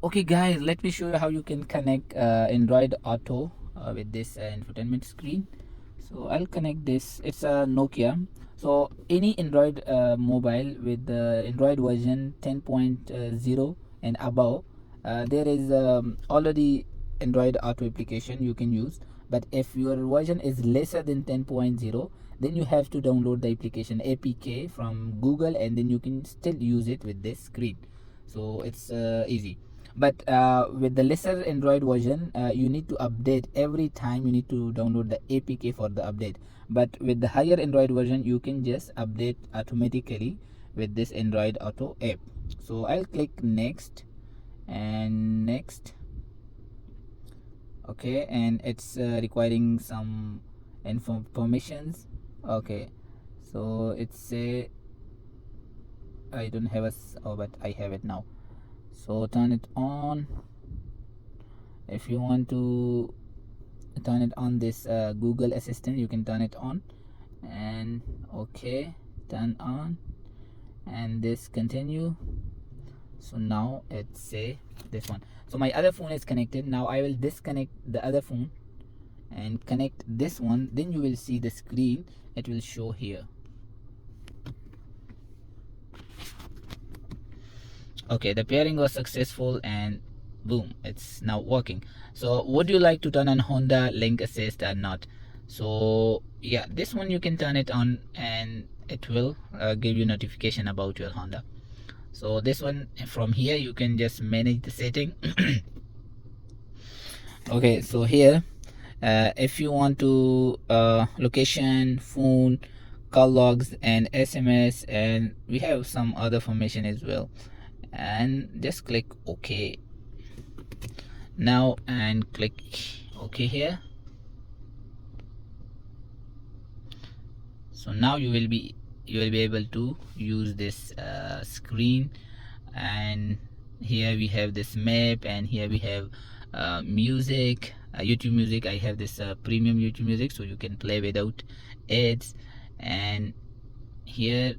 Okay guys, let me show you how you can connect Android Auto with this infotainment screen. So I'll connect this. It's a Nokia. So any Android mobile with the Android version 10.0 and above, there is already Android Auto application you can use. But if your version is lesser than 10.0, then you have to download the application APK from Google, and then you can still use it with this screen. So it's easy. But with the lesser Android version, you need to update every time. You need to download the APK for the update. But with the higher Android version, you can just update automatically with this Android Auto app. So I'll click next and next. Okay, and it's requiring some informations. Okay, so it's a I don't have a oh, but I have it now. So turn it on. If you want to turn it on, this Google Assistant, you can turn it on. And okay, turn on, and this continue. So now it's say this one. So my other phone is connected. Now I will disconnect the other phone and connect this one. Then you will see the screen. It will show here. Okay, the pairing was successful, and boom, it's now working. So would you like to turn on Honda Link Assist or not? So yeah, this one you can turn it on, and it will give you notification about your Honda. So this one, from here you can just manage the setting. Okay, so here if you want to location, phone, call logs, and SMS, and we have some other information as well, and just click OK now, and click OK here. So now you will be able to use this screen. And here we have this map, and here we have music, YouTube music. I have this premium YouTube music, so you can play without ads. And here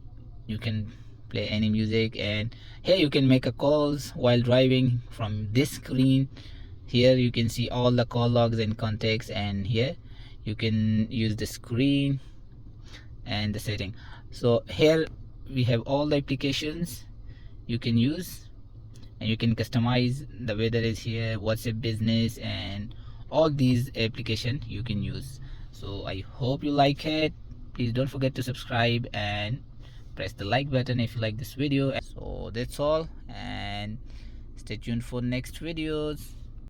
you can play any music, and here you can make a calls while driving from this screen. Here you can see all the call logs and contacts, and here you can use the screen and the setting. So here we have all the applications you can use, and you can customize the weather is here, WhatsApp business, and all these applications you can use. So I hope you like it. Please don't forget to subscribe and press the like button if you like this video. So that's all, and stay tuned for next videos.